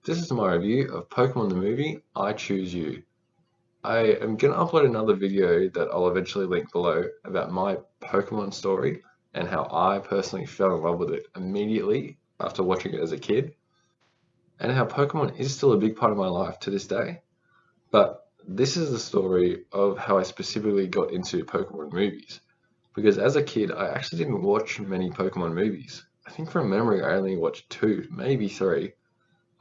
This is my review of Pokemon the movie, I Choose You. I am going to upload another video that I'll eventually link below about my Pokemon story and how I personally fell in love with it immediately after watching it as a kid, and how Pokemon is still a big part of my life to this day. But this is the story of how I specifically got into Pokemon movies. Because as a kid, I actually didn't watch many Pokemon movies. I think from memory, I only watched two, maybe three.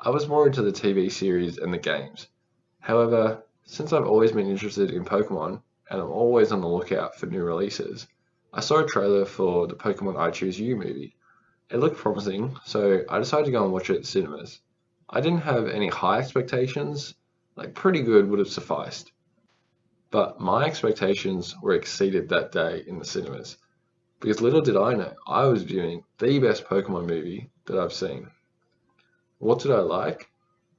I was more into the TV series and the games. However, since I've always been interested in Pokemon and I'm always on the lookout for new releases, I saw a trailer for the Pokemon I Choose You movie. It looked promising, so I decided to go and watch it at cinemas. I didn't have any high expectations, like pretty good would have sufficed. But my expectations were exceeded that day in the cinemas, because little did I know, I was viewing the best Pokemon movie that I've seen. What did I like?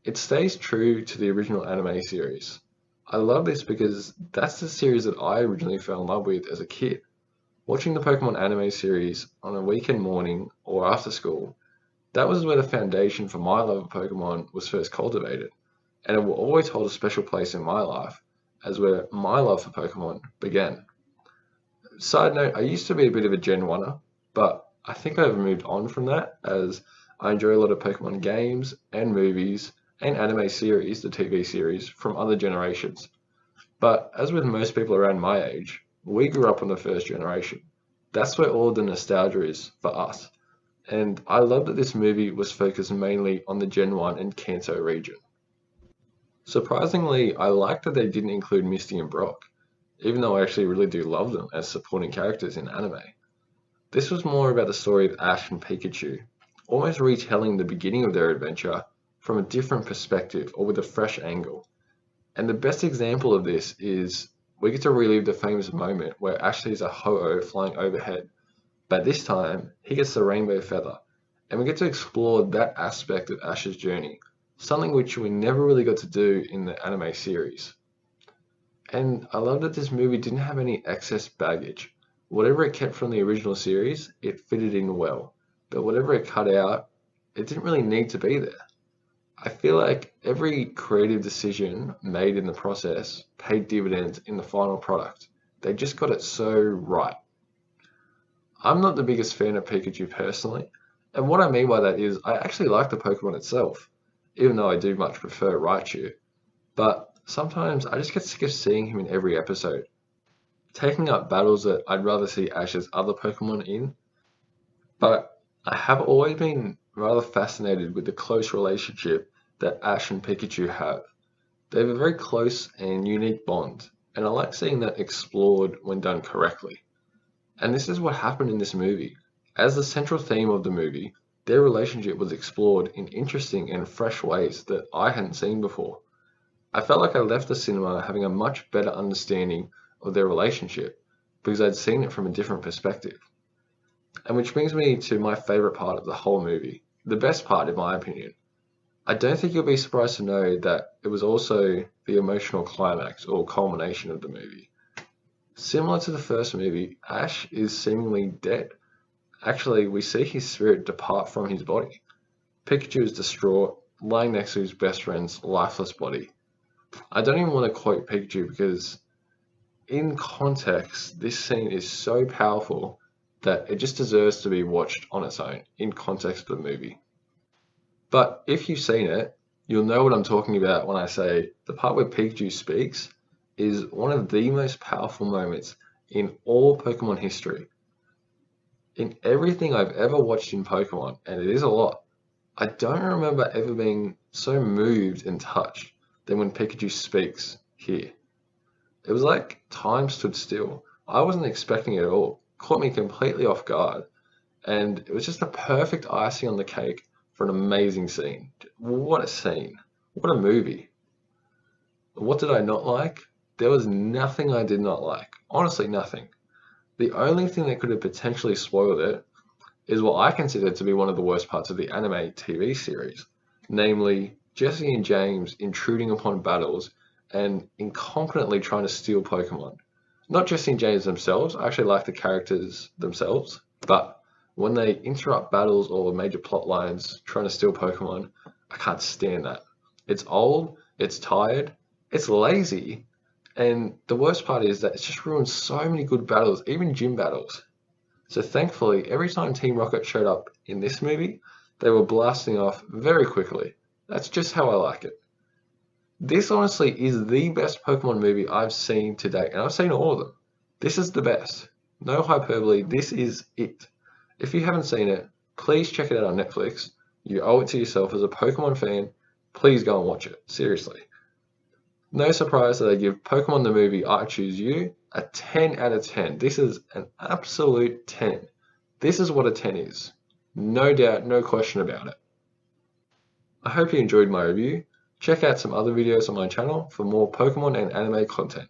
It stays true to the original anime series. I love this because that's the series that I originally fell in love with as a kid. Watching the Pokemon anime series on a weekend morning or after school, that was where the foundation for my love of Pokemon was first cultivated, and it will always hold a special place in my life as where my love for Pokemon began. Side note, I used to be a bit of a Gen 1er, but I think I've moved on from that as I enjoy a lot of Pokemon games and movies and anime series, the TV series, from other generations. But as with most people around my age, we grew up on the first generation. That's where all the nostalgia is for us. And I love that this movie was focused mainly on the Gen 1 and Kanto region. Surprisingly, I like that they didn't include Misty and Brock, even though I actually really do love them as supporting characters in anime. This was more about the story of Ash and Pikachu, almost retelling the beginning of their adventure from a different perspective or with a fresh angle. And the best example of this is we get to relive the famous moment where Ash sees a Ho-Oh flying overhead, but this time he gets the rainbow feather, and we get to explore that aspect of Ash's journey, something which we never really got to do in the anime series. And I love that this movie didn't have any excess baggage. Whatever it kept from the original series, it fitted in well, but whatever it cut out, it didn't really need to be there. I feel like every creative decision made in the process paid dividends in the final product. They just got it so right. I'm not the biggest fan of Pikachu personally, and what I mean by that is I actually like the Pokemon itself, even though I do much prefer Raichu. But sometimes I just get sick of seeing him in every episode, taking up battles that I'd rather see Ash's other Pokemon in. But I have always been rather fascinated with the close relationship that Ash and Pikachu have. They have a very close and unique bond, and I like seeing that explored when done correctly. And this is what happened in this movie. As the central theme of the movie, their relationship was explored in interesting and fresh ways that I hadn't seen before. I felt like I left the cinema having a much better understanding of their relationship because I'd seen it from a different perspective. And which brings me to my favorite part of the whole movie, the best part in my opinion. I don't think you'll be surprised to know that it was also the emotional climax or culmination of the movie. Similar to the first movie, Ash is seemingly dead. Actually, we see his spirit depart from his body. Pikachu is distraught, lying next to his best friend's lifeless body. I don't even want to quote Pikachu because, in context, this scene is so powerful that it just deserves to be watched on its own, in context of the movie. But if you've seen it, you'll know what I'm talking about when I say the part where Pikachu speaks is one of the most powerful moments in all Pokemon history. In everything I've ever watched in Pokemon, and it is a lot, I don't remember ever being so moved and touched than when Pikachu speaks here. It was like time stood still. I wasn't expecting it at all. Caught me completely off guard. And it was just a perfect icing on the cake for an amazing scene. What a scene. What a movie. What did I not like? There was nothing I did not like. Honestly, nothing. The only thing that could have potentially spoiled it is what I consider to be one of the worst parts of the anime TV series, namely Jesse and James intruding upon battles and incompetently trying to steal Pokemon. Not Jesse and James themselves, I actually like the characters themselves, but when they interrupt battles or major plot lines trying to steal Pokemon, I can't stand that. It's old, it's tired, it's lazy, and the worst part is that it's just ruined so many good battles, even gym battles. So thankfully, every time Team Rocket showed up in this movie, they were blasting off very quickly. That's just how I like it. This honestly is the best Pokemon movie I've seen to date, and I've seen all of them. This is the best. No hyperbole, this is it. If you haven't seen it, please check it out on Netflix. You owe it to yourself as a Pokemon fan. Please go and watch it. Seriously. No surprise that I give Pokemon the movie I Choose You a 10 out of 10. This is an absolute 10. This is what a 10 is. No doubt, no question about it. I hope you enjoyed my review. Check out some other videos on my channel for more Pokemon and anime content.